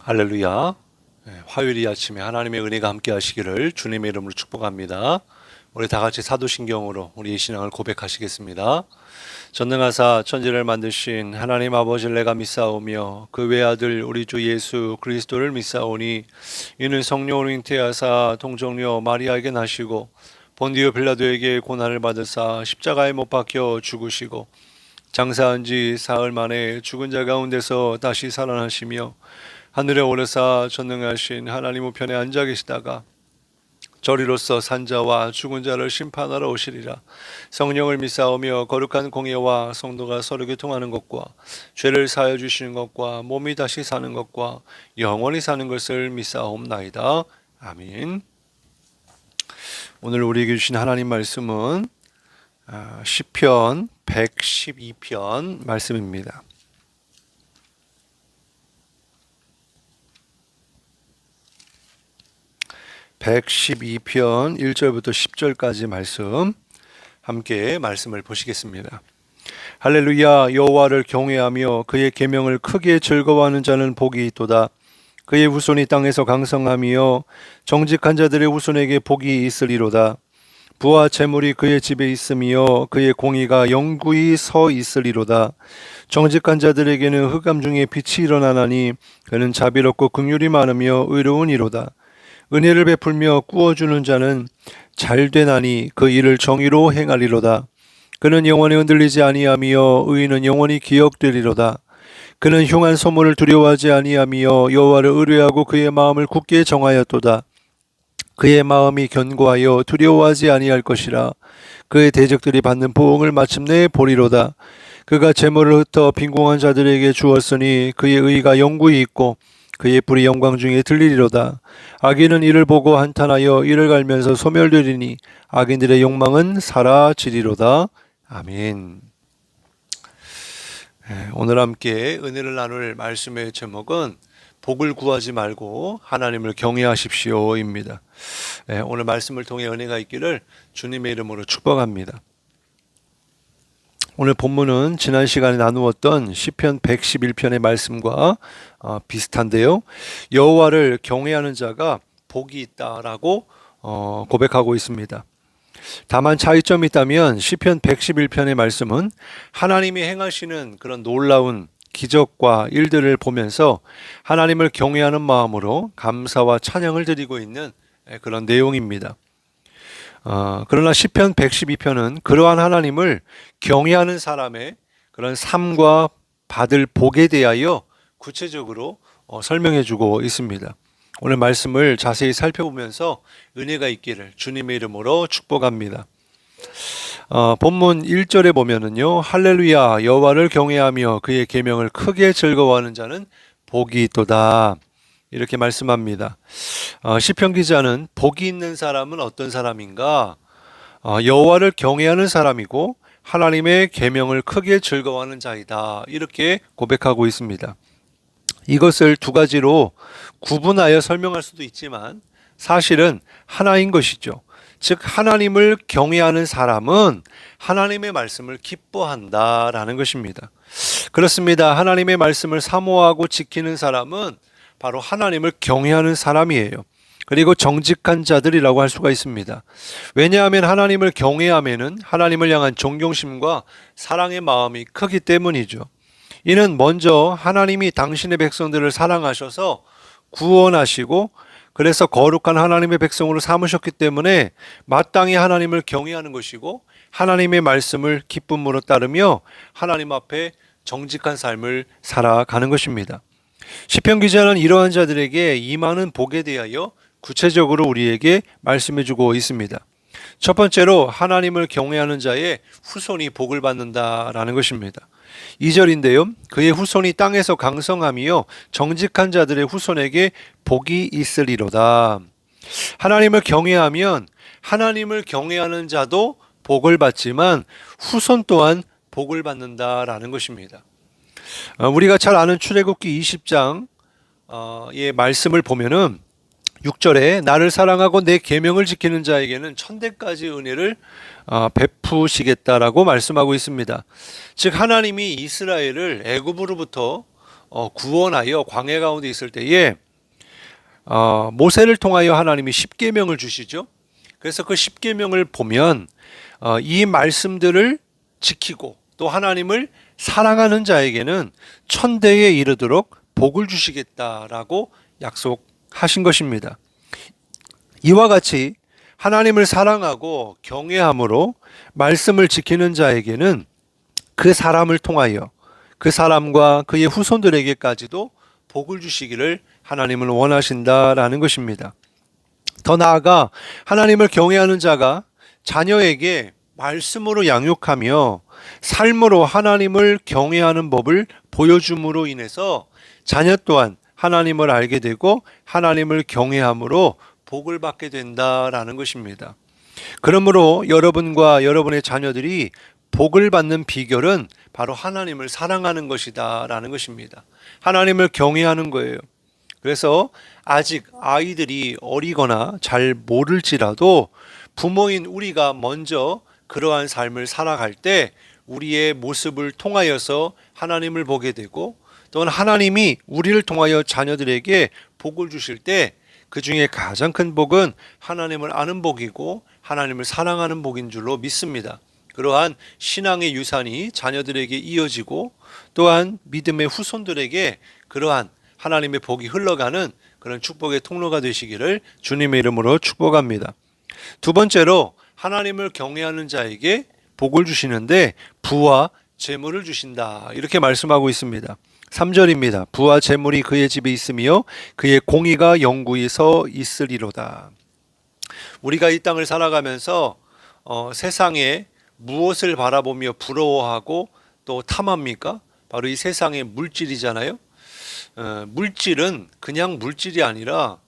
할렐루야. 화요일 아침에 하나님의 은혜가 함께 하시기를 주님의 이름으로 축복합니다. 우리 다 같이 사도신경으로 우리의 신앙을 고백하시겠습니다. 전능하사 천지를 만드신 하나님 아버지를 내가 믿사오며 그 외아들 우리 주 예수 그리스도를 믿사오니 이는 성령으로 잉태하사 동정녀 마리아에게 나시고 본디오 빌라도에게 고난을 받으사 십자가에 못 박혀 죽으시고 장사한 지 사흘 만에 죽은 자 가운데서 다시 살아나시며 하늘에 오르사 전능하신 하나님 우편에 앉아 계시다가 저리로서 산자와 죽은 자를 심판하러 오시리라. 성령을 믿사오며 거룩한 공예와 성도가 서로 교통하는 것과 죄를 사하여 주시는 것과 몸이 다시 사는 것과 영원히 사는 것을 믿사옵나이다. 아멘. 오늘 우리에게 주신 하나님 말씀은 시편 112편 말씀입니다. (112편) 1절부터 10절까지 말씀 함께 말씀을 보시겠습니다. 할렐루야. 여호와를 경외하며 그의 계명을 크게 즐거워하는 자는 복이 있도다. 그의 후손이 땅에서 강성하며 정직한 자들의 후손에게 복이 있으리로다. 부와 재물이 그의 집에 있으며 그의 공의가 영구히 서 있으리로다. 정직한 자들에게는 흑암 중에 빛이 일어나나니 그는 자비롭고 긍휼이 많으며 의로운 이로다. 은혜를 베풀며 꾸어주는 자는 잘되나니 그 일을 정의로 행하리로다. 그는 영원히 흔들리지 아니하며 의인은 영원히 기억되리로다. 그는 흉한 소문을 두려워하지 아니하며 여호와를 의뢰하고 그의 마음을 굳게 정하였도다. 그의 마음이 견고하여 두려워하지 아니할 것이라. 그의 대적들이 받는 보응을 마침내 보리로다. 그가 재물을 흩어 빈궁한 자들에게 주었으니 그의 의가 영구히 있고 그의 불이 영광 중에 들리리로다. 악인은 이를 보고 한탄하여 이를 갈면서 소멸되리니 악인들의 욕망은 사라지리로다. 아멘. 오늘 함께 은혜를 나눌 말씀의 제목은 복을 구하지 말고 하나님을 경외하십시오입니다. 오늘 말씀을 통해 은혜가 있기를 주님의 이름으로 축복합니다. 오늘 본문은 지난 시간에 나누었던 시편 111편의 말씀과 비슷한데요. 여호와를 경외하는 자가 복이 있다라고 고백하고 있습니다. 다만 차이점이 있다면 시편 111편의 말씀은 하나님이 행하시는 그런 놀라운 기적과 일들을 보면서 하나님을 경외하는 마음으로 감사와 찬양을 드리고 있는 그런 내용입니다. 그러나 시편 112편은 그러한 하나님을 경외하는 사람의 그런 삶과 받을 복에 대하여 구체적으로 설명해 주고 있습니다. 오늘 말씀을 자세히 살펴보면서 은혜가 있기를 주님의 이름으로 축복합니다. 본문 1절에 보면은요, 할렐루야. 여호와를 경외하며 그의 계명을 크게 즐거워하는 자는 복이 있도다. 이렇게 말씀합니다. 시편 기자는 복이 있는 사람은 어떤 사람인가? 여호와를 경외하는 사람이고 하나님의 계명을 크게 즐거워하는 자이다. 이렇게 고백하고 있습니다. 이것을 두 가지로 구분하여 설명할 수도 있지만 사실은 하나인 것이죠. 즉 하나님을 경외하는 사람은 하나님의 말씀을 기뻐한다라는 것입니다. 그렇습니다. 하나님의 말씀을 사모하고 지키는 사람은 바로 하나님을 경외하는 사람이에요. 그리고 정직한 자들이라고 할 수가 있습니다. 왜냐하면 하나님을 경외하면은 하나님을 향한 존경심과 사랑의 마음이 크기 때문이죠. 이는 먼저 하나님이 당신의 백성들을 사랑하셔서 구원하시고 그래서 거룩한 하나님의 백성으로 삼으셨기 때문에 마땅히 하나님을 경외하는 것이고 하나님의 말씀을 기쁨으로 따르며 하나님 앞에 정직한 삶을 살아가는 것입니다. 시편 기자는 이러한 자들에게 임하는 복에 대하여 구체적으로 우리에게 말씀해 주고 있습니다. 첫 번째로 하나님을 경외하는 자의 후손이 복을 받는다라는 것입니다. 2절인데요. 그의 후손이 땅에서 강성하며 정직한 자들의 후손에게 복이 있으리로다. 하나님을 경외하면 하나님을 경외하는 자도 복을 받지만 후손 또한 복을 받는다라는 것입니다. 우리가 잘 아는 출애굽기 20장의 말씀을 보면은 6절에 나를 사랑하고 내 계명을 지키는 자에게는 천대까지 은혜를 베푸시겠다라고 말씀하고 있습니다. 즉 하나님이 이스라엘을 애굽으로부터 구원하여 광야 가운데 있을 때에 모세를 통하여 하나님이 십계명을 주시죠. 그래서 그 십계명을 보면 이 말씀들을 지키고 또 하나님을 사랑하는 자에게는 천대에 이르도록 복을 주시겠다라고 약속하신 것입니다. 이와 같이 하나님을 사랑하고 경외함으로 말씀을 지키는 자에게는 그 사람을 통하여 그 사람과 그의 후손들에게까지도 복을 주시기를 하나님은 원하신다라는 것입니다. 더 나아가 하나님을 경외하는 자가 자녀에게 말씀으로 양육하며 삶으로 하나님을 경외하는 법을 보여줌으로 인해서 자녀 또한 하나님을 알게 되고 하나님을 경외함으로 복을 받게 된다라는 것입니다. 그러므로 여러분과 여러분의 자녀들이 복을 받는 비결은 바로 하나님을 사랑하는 것이다라는 것입니다. 하나님을 경외하는 거예요. 그래서 아직 아이들이 어리거나 잘 모를지라도 부모인 우리가 먼저 그러한 삶을 살아갈 때 우리의 모습을 통하여서 하나님을 보게 되고 또는 하나님이 우리를 통하여 자녀들에게 복을 주실 때 그 중에 가장 큰 복은 하나님을 아는 복이고 하나님을 사랑하는 복인 줄로 믿습니다. 그러한 신앙의 유산이 자녀들에게 이어지고 또한 믿음의 후손들에게 그러한 하나님의 복이 흘러가는 그런 축복의 통로가 되시기를 주님의 이름으로 축복합니다. 두 번째로 하나님을 경외하는 자에게 복을 주시는데 부와 재물을 주신다 이렇게 말씀하고 있습니다. 3절입니다. 부와 재물이 그의 집에 있으며 그의 공의가 영구히 서 있으리로다. 우리가 이 땅을 살아가면서 세상에 무엇을 바라보며 부러워하고 또 탐합니까? 바로 이 세상의 물질이잖아요. 물질은 그냥 물질이 아니라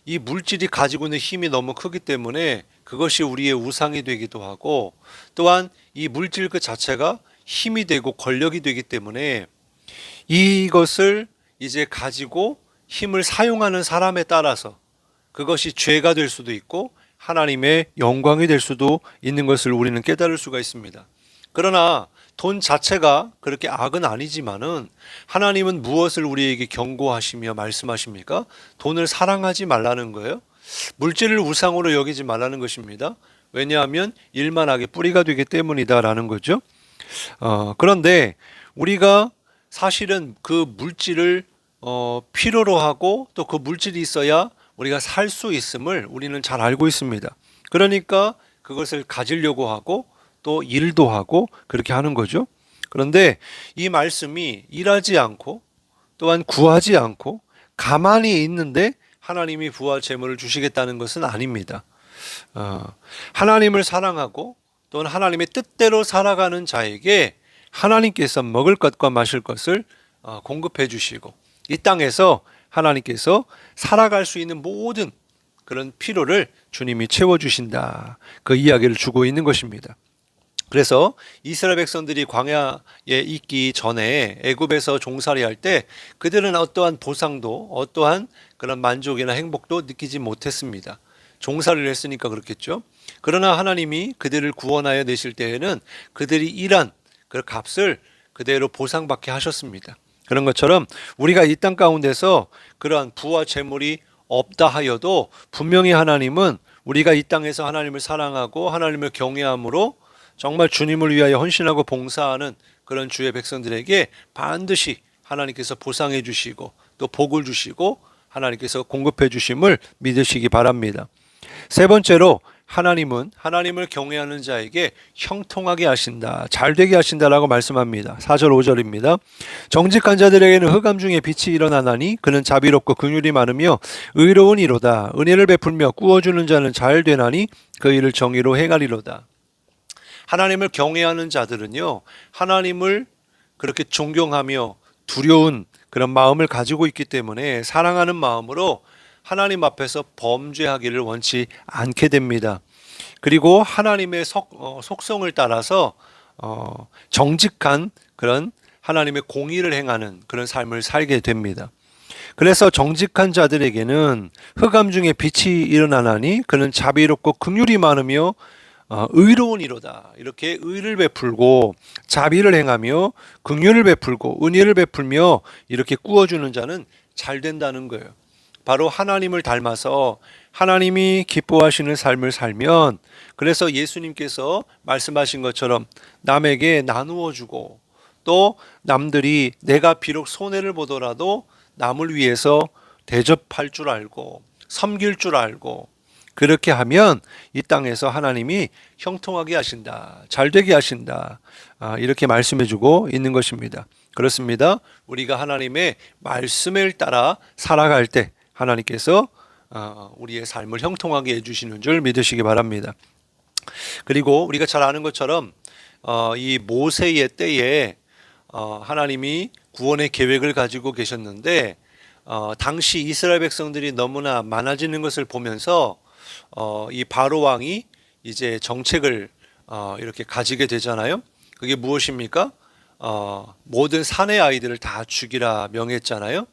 이 물질이 가지고 있는 힘이 너무 크기 때문에 그것이 우리의 우상이 되기도 하고 또한 이 물질 그 자체가 힘이 되고 권력이 되기 때문에 이것을 이제 가지고 힘을 사용하는 사람에 따라서 그것이 죄가 될 수도 있고 하나님의 영광이 될 수도 있는 것을 우리는 깨달을 수가 있습니다. 그러나 돈 자체가 그렇게 악은 아니지만은 하나님은 무엇을 우리에게 경고하시며 말씀하십니까? 돈을 사랑하지 말라는 거예요. 물질을 우상으로 여기지 말라는 것입니다. 왜냐하면 일만하게 뿌리가 되기 때문이다라는 거죠. 그런데 우리가 사실은 그 물질을 필요로 하고 또 그 물질이 있어야 우리가 살 수 있음을 우리는 잘 알고 있습니다. 그러니까 그것을 가지려고 하고 또 일도 하고 그렇게 하는 거죠. 그런데 이 말씀이 일하지 않고 또한 구하지 않고 가만히 있는데 하나님이 부와 재물을 주시겠다는 것은 아닙니다. 하나님을 사랑하고 또는 하나님의 뜻대로 살아가는 자에게 하나님께서 먹을 것과 마실 것을 공급해 주시고 이 땅에서 하나님께서 살아갈 수 있는 모든 그런 필요를 주님이 채워주신다. 그 이야기를 주고 있는 것입니다. 그래서 이스라엘 백성들이 광야에 있기 전에 애굽에서 종살이 할 때 그들은 어떠한 보상도 어떠한 그런 만족이나 행복도 느끼지 못했습니다. 종살이를 했으니까 그렇겠죠. 그러나 하나님이 그들을 구원하여 내실 때에는 그들이 일한 그 값을 그대로 보상받게 하셨습니다. 그런 것처럼 우리가 이 땅 가운데서 그러한 부와 재물이 없다 하여도 분명히 하나님은 우리가 이 땅에서 하나님을 사랑하고 하나님을 경외함으로 정말 주님을 위하여 헌신하고 봉사하는 그런 주의 백성들에게 반드시 하나님께서 보상해 주시고 또 복을 주시고 하나님께서 공급해 주심을 믿으시기 바랍니다. 세 번째로 하나님은 하나님을 경외하는 자에게 형통하게 하신다, 잘되게 하신다라고 말씀합니다. 4절 5절입니다. 정직한 자들에게는 흑암 중에 빛이 일어나나니 그는 자비롭고 긍휼이 많으며 의로운 이로다. 은혜를 베풀며 꾸어주는 자는 잘되나니 그 일을 정의로 행하리로다. 하나님을 경외하는 자들은요, 하나님을 그렇게 존경하며 두려운 그런 마음을 가지고 있기 때문에 사랑하는 마음으로 하나님 앞에서 범죄하기를 원치 않게 됩니다. 그리고 하나님의 속성을 따라서 정직한 그런 하나님의 공의를 행하는 그런 삶을 살게 됩니다. 그래서 정직한 자들에게는 흑암 중에 빛이 일어나나니 그는 자비롭고 긍휼이 많으며 의로운 이로다. 이렇게 의를 베풀고 자비를 행하며 긍휼을 베풀고 은혜를 베풀며 이렇게 꾸어주는 자는 잘 된다는 거예요. 바로 하나님을 닮아서 하나님이 기뻐하시는 삶을 살면, 그래서 예수님께서 말씀하신 것처럼 남에게 나누어 주고, 또 남들이 내가 비록 손해를 보더라도 남을 위해서 대접할 줄 알고 섬길 줄 알고, 그렇게 하면 이 땅에서 하나님이 형통하게 하신다, 잘되게 하신다, 이렇게 말씀해 주고 있는 것입니다. 그렇습니다. 우리가 하나님의 말씀을 따라 살아갈 때 하나님께서 우리의 삶을 형통하게 해주시는 줄 믿으시기 바랍니다. 그리고 우리가 잘 아는 것처럼 이 모세의 때에 하나님이 구원의 계획을 가지고 계셨는데, 당시 이스라엘 백성들이 너무나 많아지는 것을 보면서 이 바로 왕이 이제 정책을 이렇게 가지게 되잖아요. 그게 무엇입니까? 모든 사내 아이들을 다 죽이라 명했잖아요.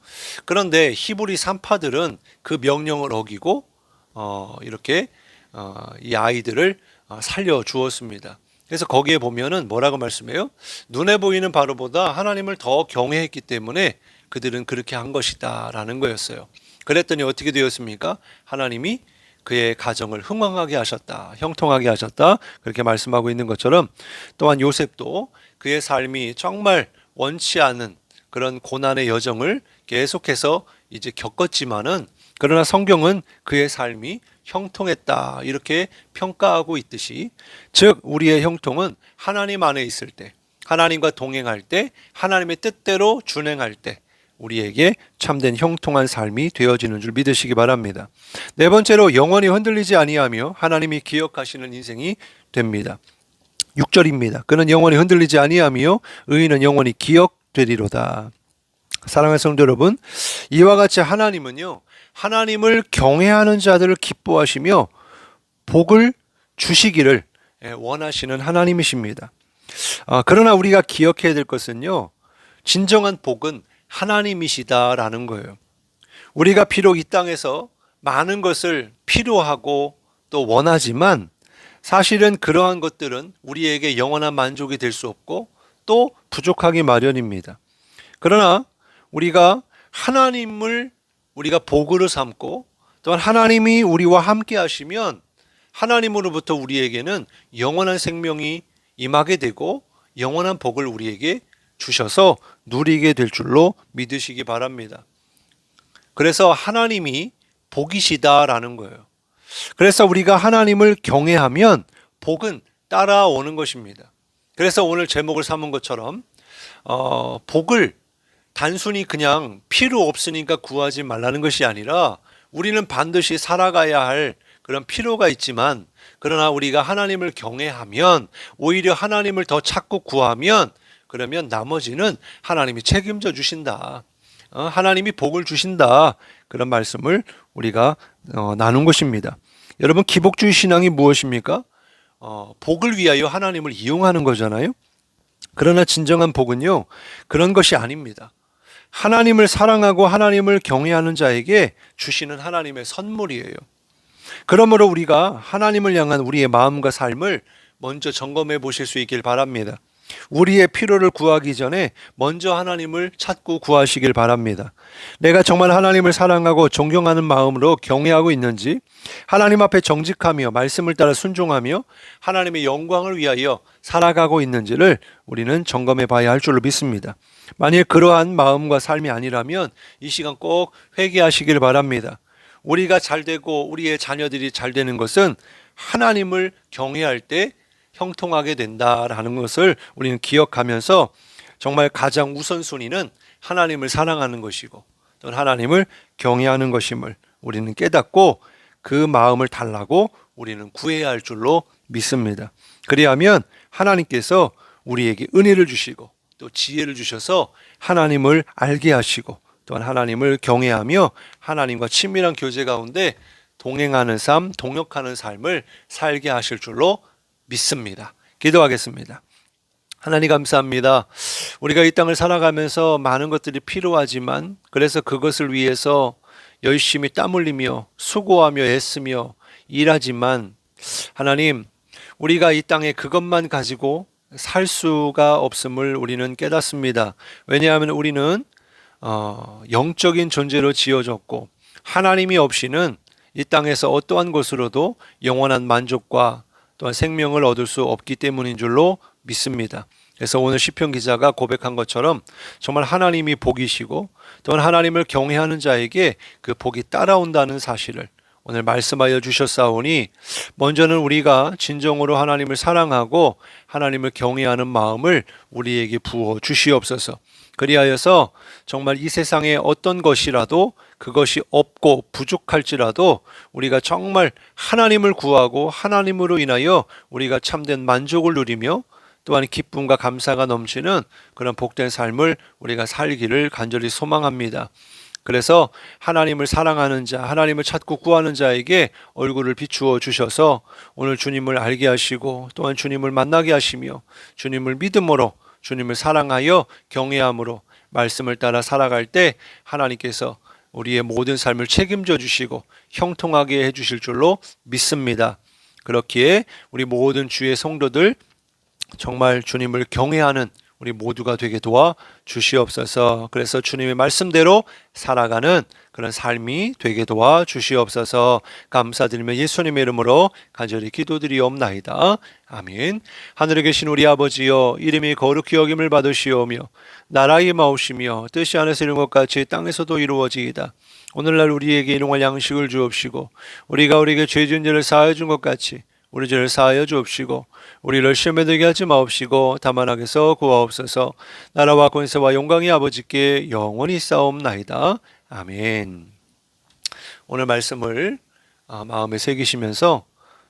그런데 히브리 산파들은 그 명령을 어기고 이렇게 이 아이들을 살려 주었습니다. 그래서 거기에 보면은 뭐라고 말씀해요? 눈에 보이는 바로보다 하나님을 더 경외했기 때문에 그들은 그렇게 한 것이다 라는 거였어요. 그랬더니 어떻게 되었습니까? 하나님이 그의 가정을 흥왕하게 하셨다, 형통하게 하셨다, 그렇게 말씀하고 있는 것처럼, 또한 요셉도 그의 삶이 정말 원치 않은 그런 고난의 여정을 계속해서 이제 겪었지만은, 그러나 성경은 그의 삶이 형통했다 이렇게 평가하고 있듯이, 즉 우리의 형통은 하나님 안에 있을 때, 하나님과 동행할 때, 하나님의 뜻대로 준행할 때 우리에게 참된 형통한 삶이 되어지는 줄 믿으시기 바랍니다. 네 번째로, 영원히 흔들리지 아니하며 하나님이 기억하시는 인생이 됩니다. 6절입니다. 그는 영원히 흔들리지 아니하며 의인은 영원히 기억되리로다. 사랑하는 성도 여러분, 이와 같이 하나님은요, 하나님을 경외하는 자들을 기뻐하시며 복을 주시기를 원하시는 하나님이십니다. 그러나 우리가 기억해야 될 것은요, 진정한 복은 하나님이시다라는 거예요. 우리가 비록 이 땅에서 많은 것을 필요하고 또 원하지만, 사실은 그러한 것들은 우리에게 영원한 만족이 될 수 없고 또 부족하기 마련입니다. 그러나 우리가 하나님을 우리가 복으로 삼고, 또한 하나님이 우리와 함께 하시면 하나님으로부터 우리에게는 영원한 생명이 임하게 되고 영원한 복을 우리에게 주셔서 누리게 될 줄로 믿으시기 바랍니다. 그래서 하나님이 복이시다라는 거예요. 그래서 우리가 하나님을 경외하면 복은 따라오는 것입니다. 그래서 오늘 제목을 삼은 것처럼 복을 단순히 그냥 필요 없으니까 구하지 말라는 것이 아니라, 우리는 반드시 살아가야 할 그런 필요가 있지만, 그러나 우리가 하나님을 경외하면, 오히려 하나님을 더 찾고 구하면, 그러면 나머지는 하나님이 책임져 주신다, 하나님이 복을 주신다, 그런 말씀을 우리가 나눈 것입니다. 여러분, 기복주의 신앙이 무엇입니까? 복을 위하여 하나님을 이용하는 거잖아요. 그러나 진정한 복은요, 그런 것이 아닙니다. 하나님을 사랑하고 하나님을 경외하는 자에게 주시는 하나님의 선물이에요. 그러므로 우리가 하나님을 향한 우리의 마음과 삶을 먼저 점검해 보실 수 있길 바랍니다. 우리의 필요를 구하기 전에 먼저 하나님을 찾고 구하시길 바랍니다. 내가 정말 하나님을 사랑하고 존경하는 마음으로 경외하고 있는지, 하나님 앞에 정직하며 말씀을 따라 순종하며 하나님의 영광을 위하여 살아가고 있는지를 우리는 점검해 봐야 할 줄로 믿습니다. 만일 그러한 마음과 삶이 아니라면 이 시간 꼭 회개하시길 바랍니다. 우리가 잘되고 우리의 자녀들이 잘되는 것은 하나님을 경외할 때 형통하게 된다라는 것을 우리는 기억하면서, 정말 가장 우선순위는 하나님을 사랑하는 것이고 또 하나님을 경외하는 것임을 우리는 깨닫고 그 마음을 달라고 우리는 구해야 할 줄로 믿습니다. 그리하면 하나님께서 우리에게 은혜를 주시고 또 지혜를 주셔서 하나님을 알게 하시고, 또한 하나님을 경외하며 하나님과 친밀한 교제 가운데 동행하는 삶, 동역하는 삶을 살게 하실 줄로 믿습니다. 기도하겠습니다. 하나님 감사합니다. 우리가 이 땅을 살아가면서 많은 것들이 필요하지만, 그래서 그것을 위해서 열심히 땀 흘리며 수고하며 애쓰며 일하지만, 하나님, 우리가 이 땅에 그것만 가지고 살 수가 없음을 우리는 깨닫습니다. 왜냐하면 우리는 영적인 존재로 지어졌고 하나님이 없이는 이 땅에서 어떠한 것으로도 영원한 만족과 또한 생명을 얻을 수 없기 때문인 줄로 믿습니다. 그래서 오늘 시편 기자가 고백한 것처럼 정말 하나님이 복이시고 또한 하나님을 경외하는 자에게 그 복이 따라온다는 사실을 오늘 말씀하여 주셨사오니 먼저는 우리가 진정으로 하나님을 사랑하고 하나님을 경외하는 마음을 우리에게 부어 주시옵소서. 그리하여서 정말 이 세상에 어떤 것이라도 그것이 없고 부족할지라도 우리가 정말 하나님을 구하고 하나님으로 인하여 우리가 참된 만족을 누리며 또한 기쁨과 감사가 넘치는 그런 복된 삶을 우리가 살기를 간절히 소망합니다. 그래서 하나님을 사랑하는 자, 하나님을 찾고 구하는 자에게 얼굴을 비추어 주셔서 오늘 주님을 알게 하시고 또한 주님을 만나게 하시며 주님을 믿음으로 주님을 사랑하여 경외함으로 말씀을 따라 살아갈 때 하나님께서 우리의 모든 삶을 책임져 주시고 형통하게 해 주실 줄로 믿습니다. 그렇기에 우리 모든 주의 성도들 정말 주님을 경외하는 우리 모두가 되게 도와 주시옵소서. 그래서 주님의 말씀대로 살아가는 그런 삶이 되게 도와 주시옵소서. 감사드리며 예수님의 이름으로 간절히 기도드리옵나이다. 아멘. 하늘에 계신 우리 아버지여, 이름이 거룩히 여김을 받으시오며 나라의 마옵시며 뜻이 하늘에서 이룬 것 같이 땅에서도 이루어지이다. 오늘날 우리에게 일용할 양식을 주옵시고 우리가 우리에게 죄 지은 죄를 사하여 준 것 같이 우리 죄를 사하여 주옵시고 우리를 시험에 들게 하지 마옵시고 다만 악에서 구하옵소서. 나라와 권세와 영광이 아버지께 영원히 싸움나이다. 아멘. 오늘 말씀을 마음에 새기시면서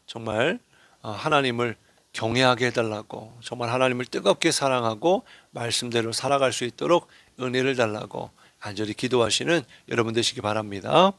정말 하나님을 경외하게 해달라고, 정말 하나님을 뜨겁게 사랑하고 말씀대로 살아갈 수 있도록 은혜를 달라고 간절히 기도하시는 여러분 되시기 바랍니다.